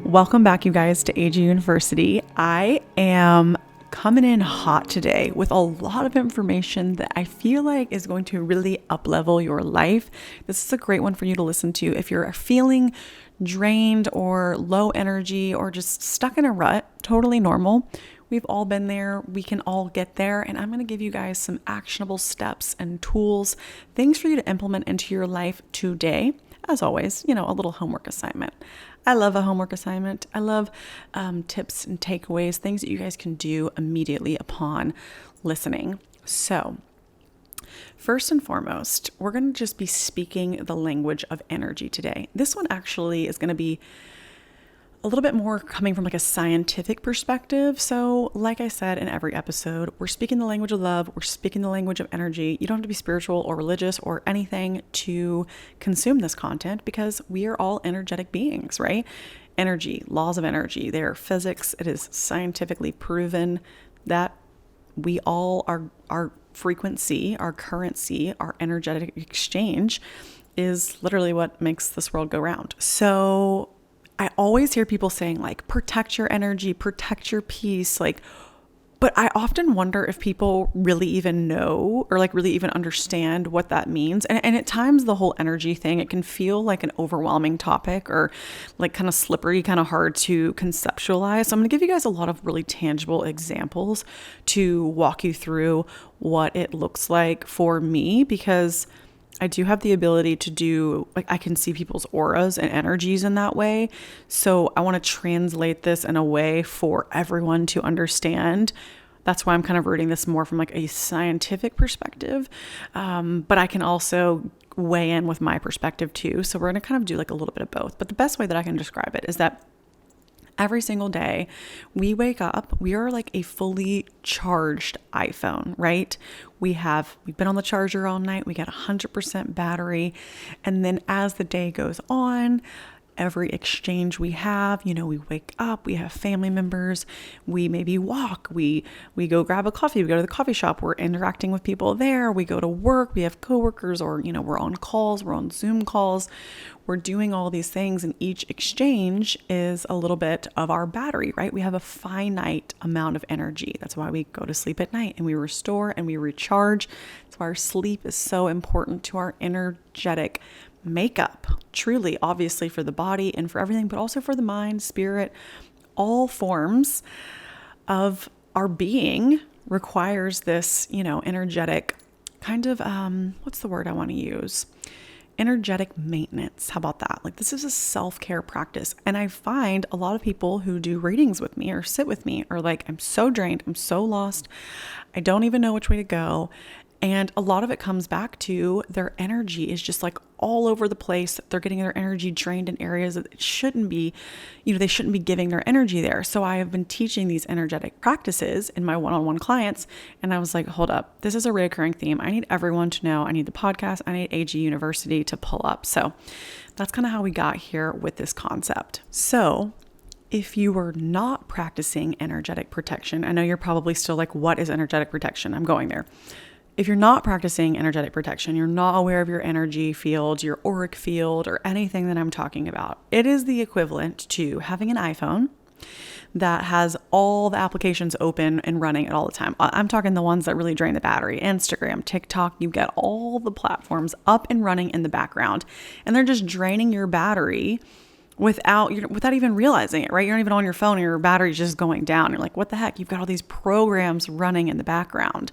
Welcome back, you guys, to AG University. I am coming in hot today with a lot of information that I feel like is going to really up-level your life. This is a great one for you to listen to if you're feeling drained or low energy or just stuck in a rut. Totally normal. We've all been there. We can all get there. And I'm going to give you guys some actionable steps and tools, things for you to implement into your life today. As always, a little homework assignment. I love a homework assignment. I love tips and takeaways, things that you guys can do immediately upon listening. So first and foremost, we're going to just be speaking the language of energy today. This one actually is going to be a little bit more coming from like a scientific perspective. So like I said in every episode, we're speaking the language of love. We're speaking the language of energy. You don't have to be spiritual or religious or anything to consume this content because we are all energetic beings, right? Energy, laws of energy, they're physics. It is scientifically proven that we all our frequency, our currency, our energetic exchange is literally what makes this world go round. So I always hear people saying like, protect your energy, protect your peace. But I often wonder if people really even know or like really even understand what that means. And at times the whole energy thing, it can feel like an overwhelming topic or like kind of slippery, kind of hard to conceptualize. So I'm going to give you guys a lot of really tangible examples to walk you through what it looks like for me, because I do have the ability to do, like, I can see people's auras and energies in that way. So I want to translate this in a way for everyone to understand. That's why I'm kind of reading this more from like a scientific perspective. But I can also weigh in with my perspective too. So we're going to kind of do like a little bit of both. But the best way that I can describe it is that every single day we wake up, we are like a fully charged iPhone, right? We've been on the charger all night. We got 100% battery. And then as the day goes on, every exchange we have, we wake up, we have family members, we maybe walk, we go grab a coffee, we go to the coffee shop, we're interacting with people there, we go to work, we have coworkers, or, we're on calls, we're on Zoom calls, we're doing all these things, and each exchange is a little bit of our battery, right? We have a finite amount of energy. That's why we go to sleep at night and we restore and we recharge. That's why our sleep is so important to our energetic makeup, truly, obviously for the body and for everything, but also for the mind, spirit. All forms of our being requires this, energetic kind of, what's the word I want to use? Energetic maintenance. How about that? Like, this is a self-care practice. And I find a lot of people who do readings with me or sit with me are like, I'm so drained, I'm so lost, I don't even know which way to go. And a lot of it comes back to their energy is just like all over the place. They're getting their energy drained in areas that it shouldn't be, they shouldn't be giving their energy there. So I have been teaching these energetic practices in my one-on-one clients. And I was like, hold up, this is a recurring theme. I need everyone to know. I need the podcast. I need AG University to pull up. So that's kind of how we got here with this concept. So if you were not practicing energetic protection, I know you're probably still like, what is energetic protection? I'm going there. If you're not practicing energetic protection, you're not aware of your energy field, your auric field, or anything that I'm talking about, it is the equivalent to having an iPhone that has all the applications open and running at all the time. I'm talking the ones that really drain the battery. Instagram, TikTok, you get all the platforms up and running in the background, and they're just draining your battery without even realizing it, right? You're not even on your phone and your battery's just going down. You're like, what the heck? You've got all these programs running in the background.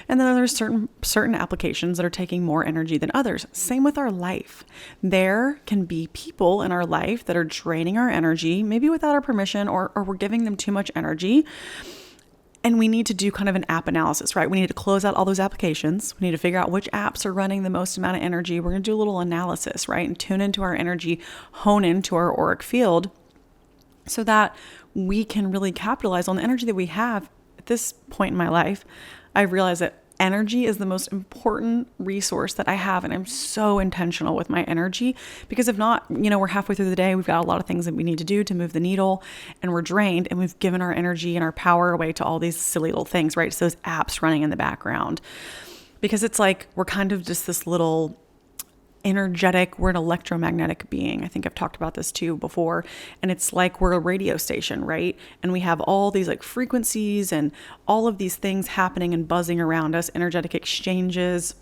And then there's certain applications that are taking more energy than others. Same with our life. There can be people in our life that are draining our energy, maybe without our permission, or we're giving them too much energy. And we need to do kind of an app analysis, right? We need to close out all those applications. We need to figure out which apps are running the most amount of energy. We're going to do a little analysis, right? And tune into our energy, hone into our auric field so that we can really capitalize on the energy that we have. At this point in my life, I realized that energy is the most important resource that I have. And I'm so intentional with my energy because if not, we're halfway through the day. We've got a lot of things that we need to do to move the needle and we're drained and we've given our energy and our power away to all these silly little things, right? So those apps running in the background, because it's like, we're kind of just this little energetic, we're an electromagnetic being. I think I've talked about this too before. And it's like we're a radio station, right? And we have all these like frequencies and all of these things happening and buzzing around us, energetic exchanges.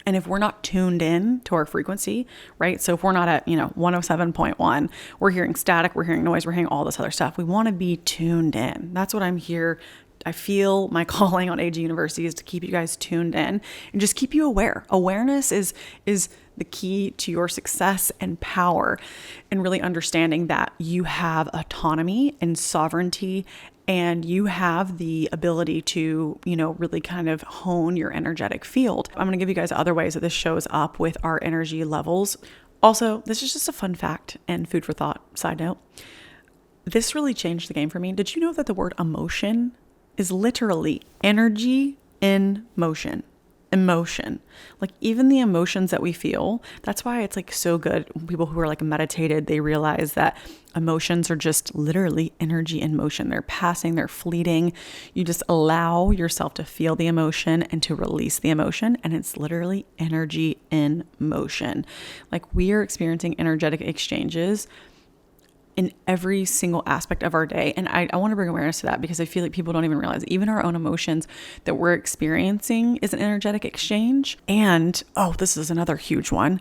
And if we're not tuned in to our frequency, right? So if we're not at, 107.1, we're hearing static, we're hearing noise, we're hearing all this other stuff. We want to be tuned in. That's what I'm here. I feel my calling on AG University is to keep you guys tuned in and just keep you aware. Awareness is the key to your success and power, and really understanding that you have autonomy and sovereignty, and you have the ability to, really kind of hone your energetic field. I'm going to give you guys other ways that this shows up with our energy levels. Also, this is just a fun fact and food for thought side note. This really changed the game for me. Did you know that the word emotion is literally energy in motion? Emotion. Like even the emotions that we feel, that's why it's like so good. People who are like meditated, they realize that emotions are just literally energy in motion. They're passing, they're fleeting. You just allow yourself to feel the emotion and to release the emotion. And it's literally energy in motion. Like we are experiencing energetic exchanges in every single aspect of our day. And I want to bring awareness to that because I feel like people don't even realize even our own emotions that we're experiencing is an energetic exchange. And, this is another huge one.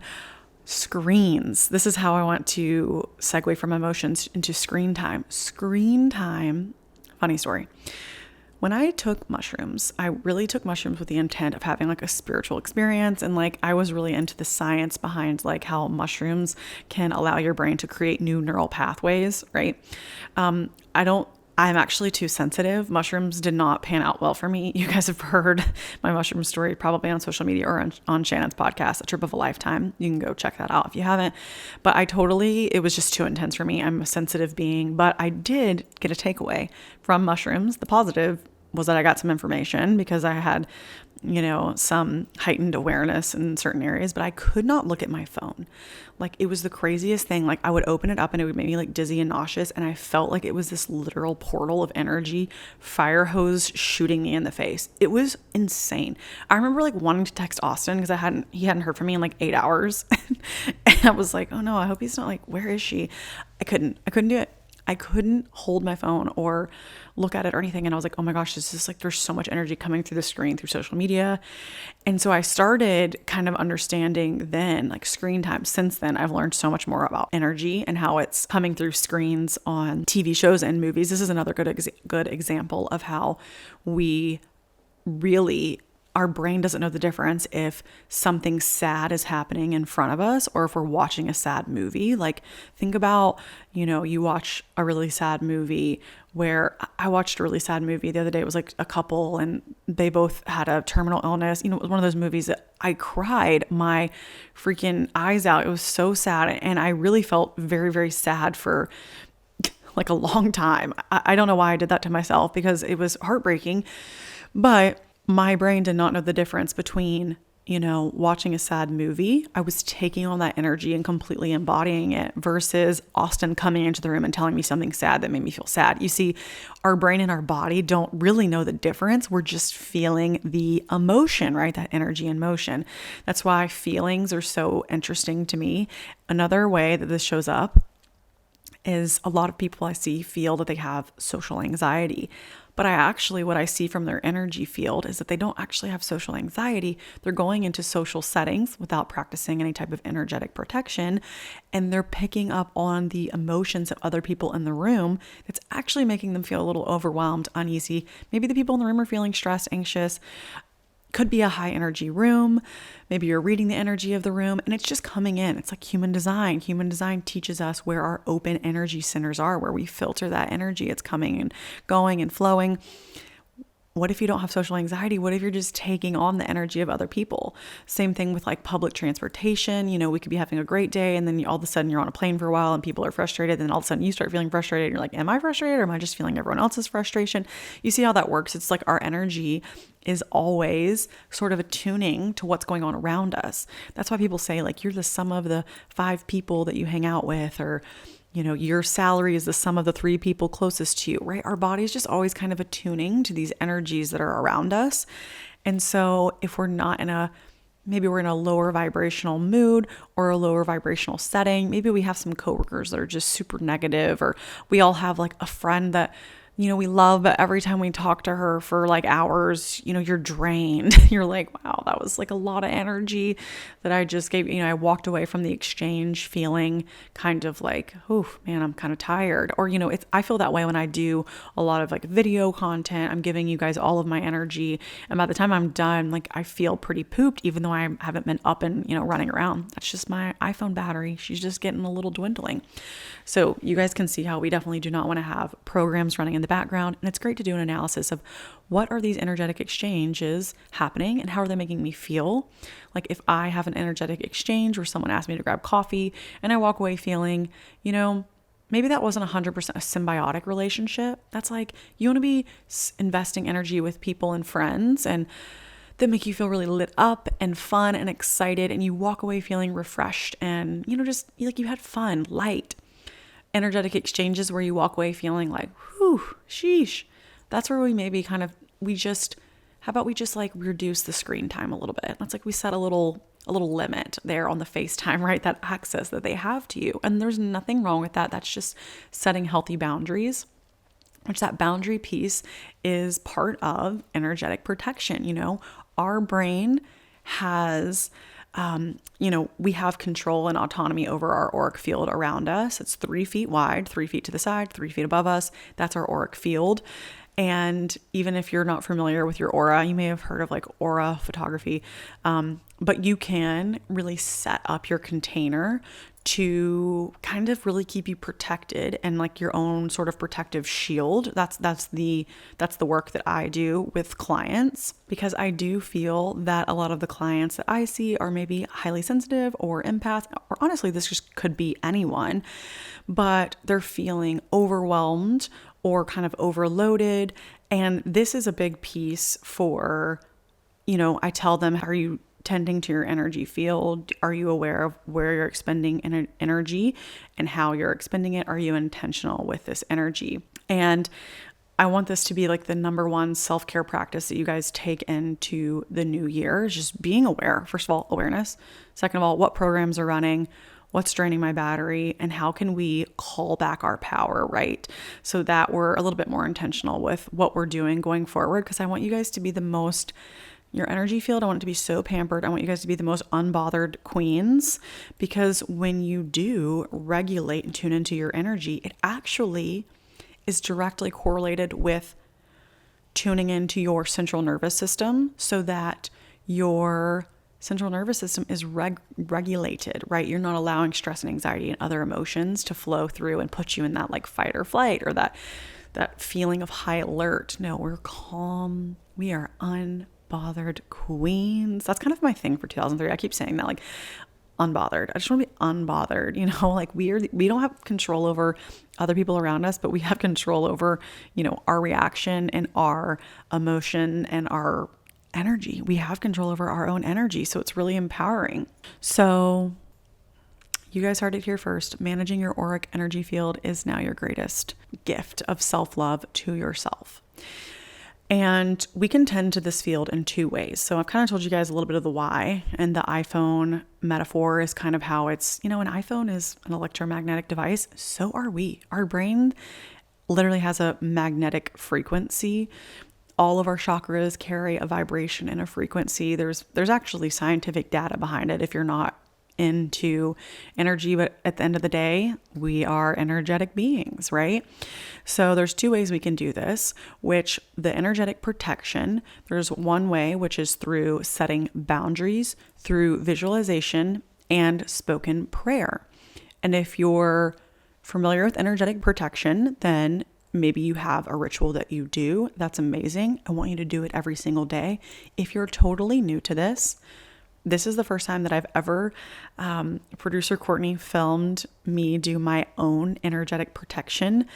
Screens. This is how I want to segue from emotions into screen time. Screen time. Funny story. When I took mushrooms, I really took mushrooms with the intent of having like a spiritual experience. And like, I was really into the science behind like how mushrooms can allow your brain to create new neural pathways, right? I'm actually too sensitive. Mushrooms did not pan out well for me. You guys have heard my mushroom story probably on social media or on Shannon's podcast, A Trip of a Lifetime. You can go check that out if you haven't. But it was just too intense for me. I'm a sensitive being, but I did get a takeaway from mushrooms. The positive was that I got some information because I had, some heightened awareness in certain areas, but I could not look at my phone. Like it was the craziest thing. Like I would open it up and it would make me like dizzy and nauseous. And I felt like it was this literal portal of energy, fire hose shooting me in the face. It was insane. I remember like wanting to text Austin because he hadn't heard from me in like 8 hours. And I was like, oh no, I hope he's not like, where is she? I couldn't do it. I couldn't hold my phone or look at it or anything. And I was like, oh my gosh, this is like, there's so much energy coming through the screen, through social media. And so I started kind of understanding then like screen time. Since then, I've learned so much more about energy and how it's coming through screens on TV shows and movies. This is another good example of how our brain doesn't know the difference if something sad is happening in front of us or if we're watching a sad movie. Like think about, you watch a really sad movie where I watched a really sad movie the other day. It was like a couple and they both had a terminal illness. It was one of those movies that I cried my freaking eyes out. It was so sad. And I really felt very, very sad for like a long time. I don't know why I did that to myself because it was heartbreaking, but my brain did not know the difference between, watching a sad movie. I was taking on that energy and completely embodying it versus Austin coming into the room and telling me something sad that made me feel sad. You see, our brain and our body don't really know the difference. We're just feeling the emotion, right? That energy in motion. That's why feelings are so interesting to me. Another way that this shows up is a lot of people I see feel that they have social anxiety. But what I see from their energy field is that they don't actually have social anxiety. They're going into social settings without practicing any type of energetic protection. And they're picking up on the emotions of other people in the room. That's actually making them feel a little overwhelmed, uneasy. Maybe the people in the room are feeling stressed, anxious. Could be a high energy room. Maybe you're reading the energy of the room and it's just coming in. It's like human design. Human design teaches us where our open energy centers are, where we filter that energy. It's coming and going and flowing. What if you don't have social anxiety? What if you're just taking on the energy of other people? Same thing with like public transportation. We could be having a great day and then all of a sudden you're on a plane for a while and people are frustrated. And then all of a sudden you start feeling frustrated. And you're like, am I frustrated or am I just feeling everyone else's frustration? You see how that works? It's like our energy is always sort of attuning to what's going on around us. That's why people say like, you're the sum of the 5 people that you hang out with, or your salary is the sum of the 3 people closest to you, right? Our body's just always kind of attuning to these energies that are around us. And so if we're not in a maybe we're in a lower vibrational mood or a lower vibrational setting. Maybe we have some coworkers that are just super negative, or we all have like a friend that, we love, but every time we talk to her for like hours, you're drained. You're like, wow, that was like a lot of energy that I just gave. I walked away from the exchange feeling kind of like, oh man, I'm kind of tired. Or, I feel that way when I do a lot of like video content. I'm giving you guys all of my energy. And by the time I'm done, like I feel pretty pooped, even though I haven't been up and, running around. That's just my iPhone battery. She's just getting a little dwindling. So you guys can see how we definitely do not want to have programs running in the background. And it's great to do an analysis of what are these energetic exchanges happening and how are they making me feel? Like if I have an energetic exchange where someone asks me to grab coffee and I walk away feeling, maybe that wasn't 100% a symbiotic relationship. That's like, you want to be investing energy with people and friends and that make you feel really lit up and fun and excited. And you walk away feeling refreshed and, just like you had fun, light. Energetic exchanges where you walk away feeling like, whew, sheesh. That's where we maybe how about we just like reduce the screen time a little bit? That's like we set a little limit there on the FaceTime, right? That access that they have to you. And there's nothing wrong with that. That's just setting healthy boundaries, which that boundary piece is part of energetic protection. Our brain has we have control and autonomy over our auric field around us. It's 3 feet wide, 3 feet to the side, 3 feet above us. That's our auric field. And even if you're not familiar with your aura, you may have heard of like aura photography, but you can really set up your container to kind of really keep you protected and like your own sort of protective shield. That's the work that I do with clients, because I do feel that a lot of the clients that I see are maybe highly sensitive or empath, or honestly, this just could be anyone, but they're feeling overwhelmed or kind of overloaded. And this is a big piece for, I tell them, are you tending to your energy field? Are you aware of where you're expending energy and how you're expending it? Are you intentional with this energy? And I want this to be like the number one self-care practice that you guys take into the new year, is just being aware. First of all, awareness. Second of all, what programs are running? What's draining my battery, and how can we call back our power, right? So that we're a little bit more intentional with what we're doing going forward. Because I want you guys to be your energy field, I want it to be so pampered. I want you guys to be the most unbothered queens, because when you do regulate and tune into your energy, it actually is directly correlated with tuning into your central nervous system, so that your central nervous system is regulated, right? You're not allowing stress and anxiety and other emotions to flow through and put you in that like fight or flight, or that feeling of high alert. No, we're calm. We are unbothered queens. That's kind of my thing for 2003. I keep saying that, like, unbothered. I just want to be unbothered, like we don't have control over other people around us, but we have control over, our reaction and our emotion and our energy. We have control over our own energy. So it's really empowering. So you guys heard it here first. Managing your auric energy field is now your greatest gift of self-love to yourself. And we can tend to this field in 2 ways. So I've kind of told you guys a little bit of the why, and the iPhone metaphor is kind of how it's, an iPhone is an electromagnetic device. So are we. Our brain literally has a magnetic frequency. All of our chakras carry a vibration and a frequency. There's actually scientific data behind it if you're not into energy, but at the end of the day, we are energetic beings, right? So there's 2 ways we can do this, which the energetic protection, there's one way, which is through setting boundaries, through visualization and spoken prayer. And if you're familiar with energetic protection, then maybe you have a ritual that you do. That's amazing. I want you to do it every single day. If you're totally new to this is the first time that I've ever, producer Courtney filmed me do my own energetic protection.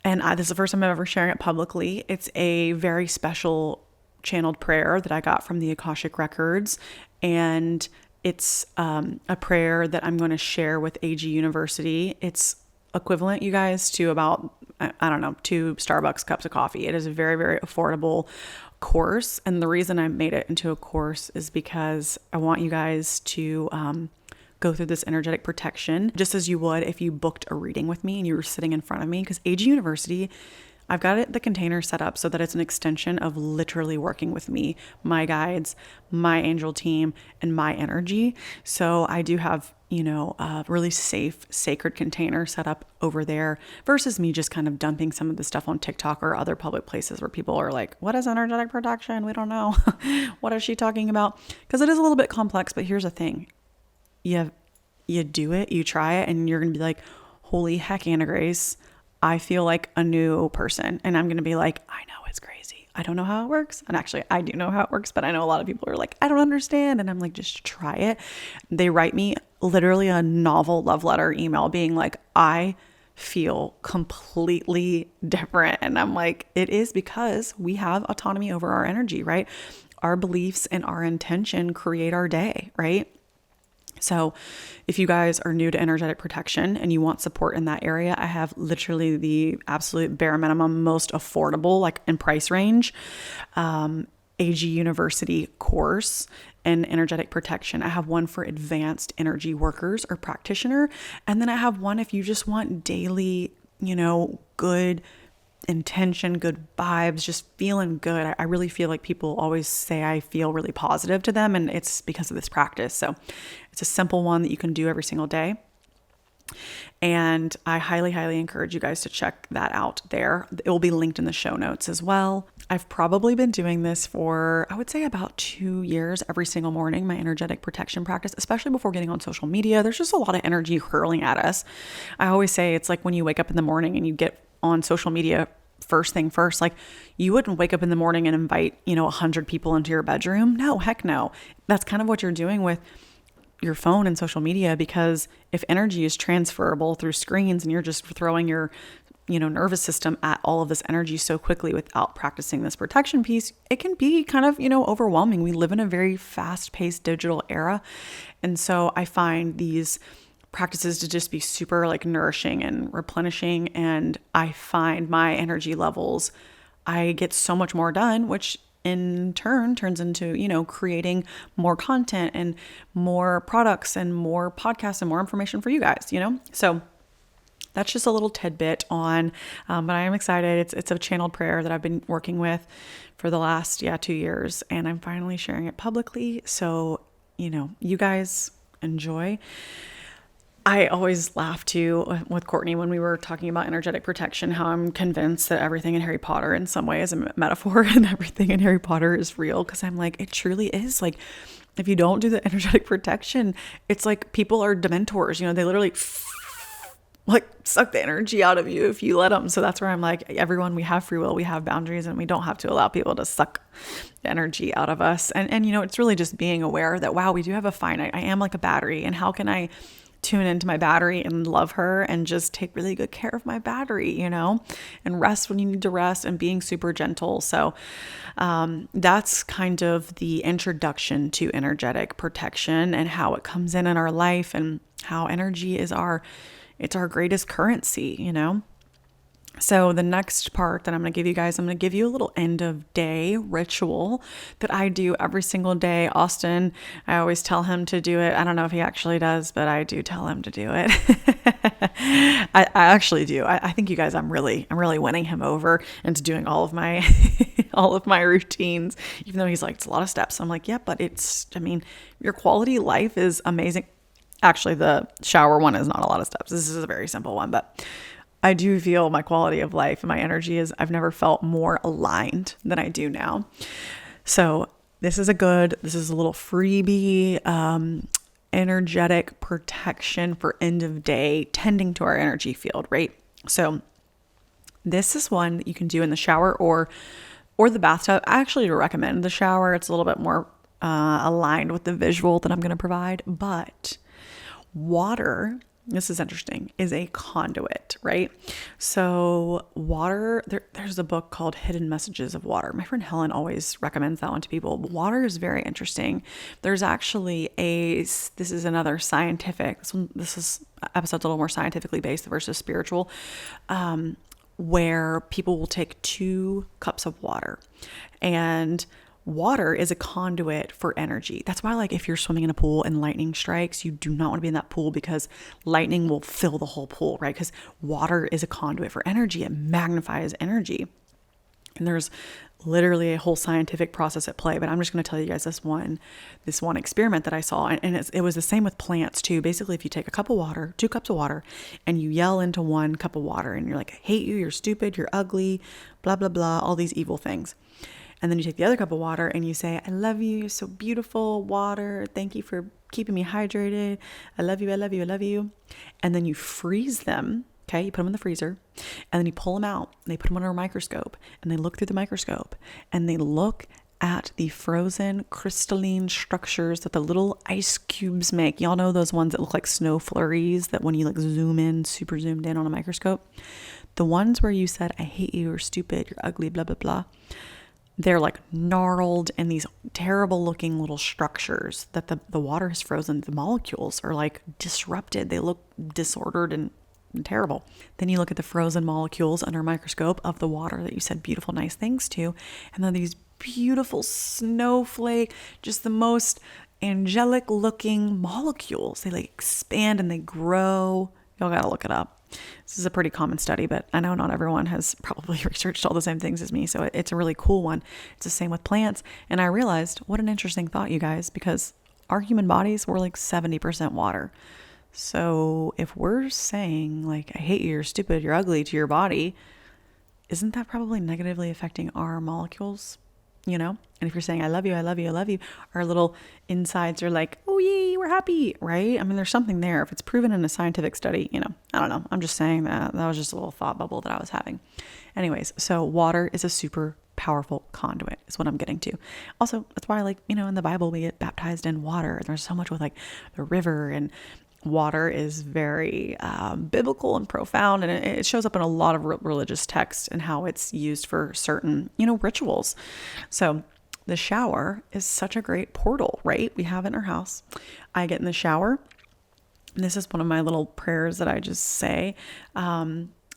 And this is the first time I'm ever sharing it publicly. It's a very special channeled prayer that I got from the Akashic Records. And it's a prayer that I'm going to share with AG University. It's equivalent, you guys, to about, 2 Starbucks cups of coffee. It is a very, very affordable course. And the reason I made it into a course is because I want you guys to go through this energetic protection just as you would if you booked a reading with me and you were sitting in front of me. Because AG University, I've got the container set up so that it's an extension of literally working with me, my guides, my angel team, and my energy. So I do have, a really safe, sacred container set up over there versus me just kind of dumping some of the stuff on TikTok or other public places where people are like, what is energetic protection? We don't know. What is she talking about? Because it is a little bit complex, but here's the thing. You do it, you try it, and you're going to be like, holy heck, Anna Grace, I feel like a new person. And I'm going to be like, I know it's crazy. I don't know how it works. And actually, I do know how it works, but I know a lot of people are like, I don't understand. And I'm like, just try it. They write me literally a novel love letter email being like, I feel completely different. And I'm like, it is because we have autonomy over our energy, right? Our beliefs and our intention create our day, right? So if you guys are new to energetic protection and you want support in that area, I have literally the absolute bare minimum, most affordable, like in price range, AG University course in energetic protection. I have one for advanced energy workers or practitioner. And then I have one if you just want daily, good intention, good vibes, just feeling good. I really feel like people always say I feel really positive to them, and it's because of this practice. So it's a simple one that you can do every single day. And I highly, highly encourage you guys to check that out there. It will be linked in the show notes as well. I've probably been doing this for, I would say about 2 years every single morning, my energetic protection practice, especially before getting on social media. There's just a lot of energy hurling at us. I always say it's like when you wake up in the morning and you get on social media first thing first, like you wouldn't wake up in the morning and invite, 100 people into your bedroom. No, heck no. That's kind of what you're doing with your phone and social media, because if energy is transferable through screens and you're just throwing your, nervous system at all of this energy so quickly without practicing this protection piece, it can be kind of, overwhelming. We live in a very fast-paced digital era. And so I find these practices to just be super like nourishing and replenishing. And I find my energy levels, I get so much more done, which in turn turns into, creating more content and more products and more podcasts and more information for you guys, So that's just a little tidbit on, but I am excited. It's a channeled prayer that I've been working with for the last, 2 years, and I'm finally sharing it publicly. So, you guys enjoy. I always laugh too with Courtney when we were talking about energetic protection, how I'm convinced that everything in Harry Potter in some way is a metaphor and everything in Harry Potter is real. Cause I'm like, it truly is. Like, if you don't do the energetic protection, it's like people are dementors, they literally like suck the energy out of you if you let them. So that's where I'm like, everyone, we have free will, we have boundaries, and we don't have to allow people to suck the energy out of us. And it's really just being aware that, wow, we do have a finite, I am like a battery, and how can I tune into my battery and love her and just take really good care of my battery, and rest when you need to rest, and being super gentle. So that's kind of the introduction to energetic protection and how it comes in our life, and how energy is it's our greatest currency, So the next part that I'm going to give you guys, I'm going to give you a little end of day ritual that I do every single day. Austin, I always tell him to do it. I don't know if he actually does, but I do tell him to do it. I actually do. I think you guys, I'm really winning him over into doing all of my, all of my routines, even though he's like, it's a lot of steps. I'm like, yeah, but your quality life is amazing. Actually, the shower one is not a lot of steps. This is a very simple one, but I do feel my quality of life and my energy I've never felt more aligned than I do now. So this is a little freebie, energetic protection for end of day, tending to our energy field, right? So this is one that you can do in the shower or the bathtub. I actually recommend the shower. It's a little bit more aligned with the visual that I'm going to provide, but water, this is interesting, is a conduit, right? So water, there's a book called Hidden Messages of Water. My friend Helen always recommends that one to people. Water is very interesting. There's actually this is another scientific, this episode's a little more scientifically based versus spiritual. where people will take 2 cups of water, and water is a conduit for energy. That's why, like, if you're swimming in a pool and lightning strikes, you do not want to be in that pool because lightning will fill the whole pool, right? Because water is a conduit for energy. It magnifies energy. And there's literally a whole scientific process at play, but I'm just going to tell you guys this one experiment that I saw. And it was the same with plants too. Basically, if you take a cup of water, 2 cups of water, and you yell into 1 cup of water and you're like, I hate you, you're stupid, you're ugly, blah, blah, blah, all these evil things. And then you take the other cup of water and you say, I love you, you're so beautiful, water, thank you for keeping me hydrated. I love you, I love you, I love you. And then you freeze them. Okay, you put them in the freezer, and then you pull them out, and they put them under a microscope, and they look through the microscope, and they look at the frozen crystalline structures that the little ice cubes make. Y'all know those ones that look like snow flurries that when you like zoom in, super zoomed in on a microscope? The ones where you said, I hate you, you're stupid, you're ugly, blah, blah, blah. They're like gnarled and these terrible looking little structures that the water has frozen. The molecules are like disrupted. They look disordered and terrible. Then you look at the frozen molecules under a microscope of the water that you said beautiful, nice things to, and then these beautiful snowflake, just the most angelic looking molecules. They like expand and they grow. Y'all gotta look it up. This is a pretty common study, but I know not everyone has probably researched all the same things as me, so it's a really cool one. It's the same with plants, and I realized what an interesting thought, you guys, because our human bodies were like 70% water. So if we're saying like, I hate you, you're stupid, you're ugly to your body, isn't that probably negatively affecting our molecules? You know? And if you're saying, I love you, I love you, I love you, our little insides are like, oh yay, we're happy, right? I mean, there's something there. If it's proven in a scientific study, you know, I don't know. I'm just saying that was just a little thought bubble that I was having. Anyways, so water is a super powerful conduit is what I'm getting to. Also, that's why, like, you know, in the Bible, we get baptized in water. There's so much with like the river, and water is very biblical and profound, and it shows up in a lot of religious texts and how it's used for certain, you know, rituals. So the shower is such a great portal, right? We have it in our house. I get in the shower, and this is one of my little prayers that I just say.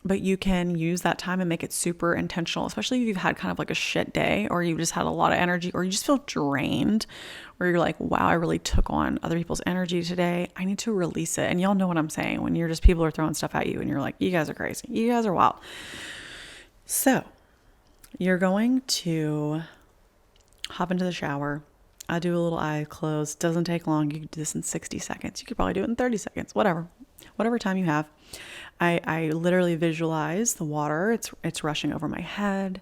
But you can use that time and make it super intentional, especially if you've had kind of like a shit day, or you've just had a lot of energy, or you just feel drained, or you're like, wow, I really took on other people's energy today. I need to release it. And y'all know what I'm saying when you're just, people are throwing stuff at you and you're like, you guys are crazy. You guys are wild. So you're going to hop into the shower. I do a little eye close. Doesn't take long. You can do this in 60 seconds. You could probably do it in 30 seconds, whatever time you have. I literally visualize the water. It's rushing over my head.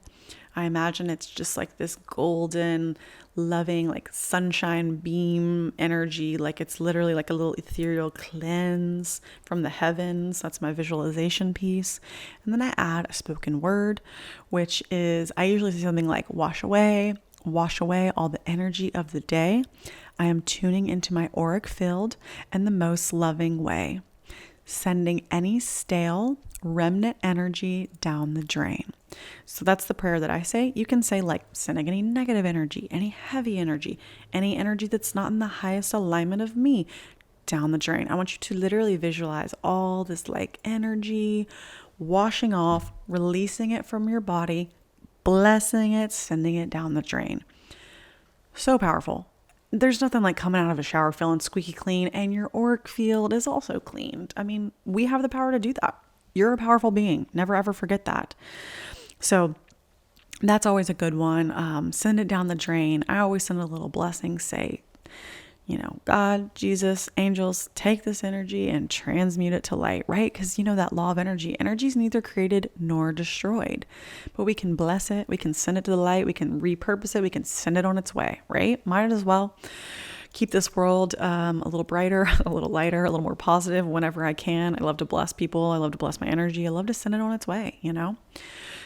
I imagine it's just like this golden, loving, like sunshine beam energy. Like it's literally like a little ethereal cleanse from the heavens. That's my visualization piece. And then I add a spoken word, which is, I usually say something like wash away all the energy of the day. I am tuning into my auric field in the most loving way, sending any stale remnant energy down the drain. So that's the prayer that I say. You can say like sending any negative energy, any heavy energy, any energy that's not in the highest alignment of me down the drain. I want you to literally visualize all this like energy washing off, releasing it from your body, blessing it, sending it down the drain. So powerful. There's nothing like coming out of a shower feeling squeaky clean and your auric field is also cleaned. I mean, we have the power to do that. You're a powerful being. Never ever forget that. So that's always a good one. Send it down the drain. I always send a little blessing, say, you know, God, Jesus, angels, take this energy and transmute it to light, right? Because you know that law of energy. Energy is neither created nor destroyed, but we can bless it. We can send it to the light. We can repurpose it. We can send it on its way, right? Might as well keep this world a little brighter, a little lighter, a little more positive whenever I can. I love to bless people. I love to bless my energy. I love to send it on its way, you know?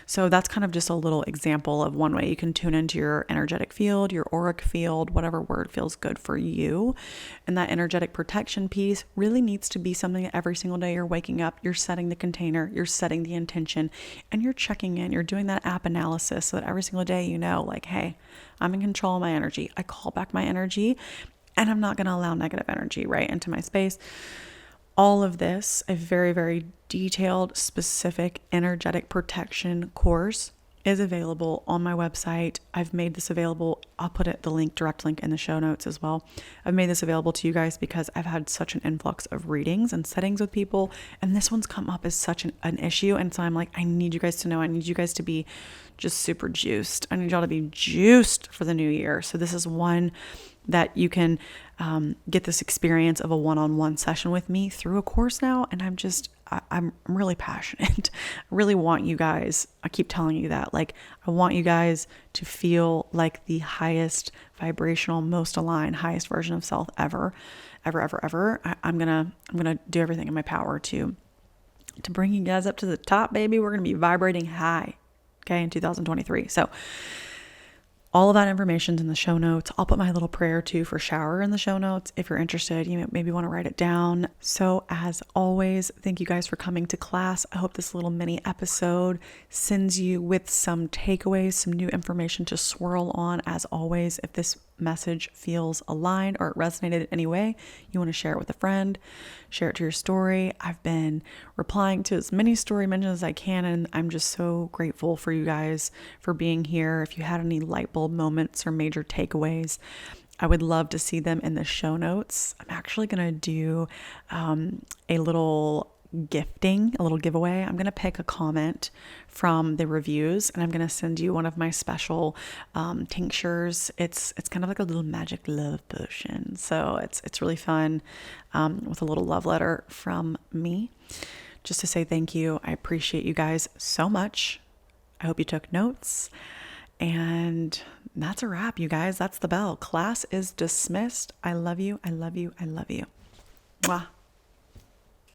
So that's kind of just a little example of one way you can tune into your energetic field, your auric field, whatever word feels good for you. And that energetic protection piece really needs to be something that every single day you're waking up, you're setting the container, you're setting the intention, and you're checking in, you're doing that app analysis so that every single day you know, like, hey, I'm in control of my energy. I call back my energy, and I'm not going to allow negative energy right into my space. all of this, a very, very detailed, specific energetic protection course is available on my website. I've made this available. I'll put it, the link, direct link in the show notes as well. I've made this available to you guys because I've had such an influx of readings and settings with people. And this one's come up as such an issue. And so I'm like, I need you guys to know, I need you guys to be just super juiced. I need y'all to be juiced for the new year. So this is one that you can get this experience of a one-on-one session with me through a course now. And I'm really passionate. I really want you guys, I keep telling you that, like, I want you guys to feel like the highest vibrational, most aligned, highest version of self ever. I'm gonna do everything in my power to bring you guys up to the top, baby. We're gonna be vibrating high, okay, in 2023. So all of that information's in the show notes. I'll put my little prayer too for shower in the show notes. If you're interested, you maybe want to write it down. So as always, thank you guys for coming to class. I hope this little mini episode sends you with some takeaways, some new information to swirl on. As always, if this message feels aligned or it resonated in any way, you want to share it with a friend, share it to your story. I've been replying to as many story mentions as I can, and I'm just so grateful for you guys for being here. If you had any light bulb moments or major takeaways, I would love to see them in the show notes. I'm actually going to do a little giveaway. I'm going to pick a comment from the reviews and I'm going to send you one of my special tinctures. It's kind of like a little magic love potion. So it's really fun with a little love letter from me just to say thank you. I appreciate you guys so much. I hope you took notes. And that's a wrap, you guys. That's the bell. Class is dismissed. I love you. I love you. I love you. Mwah.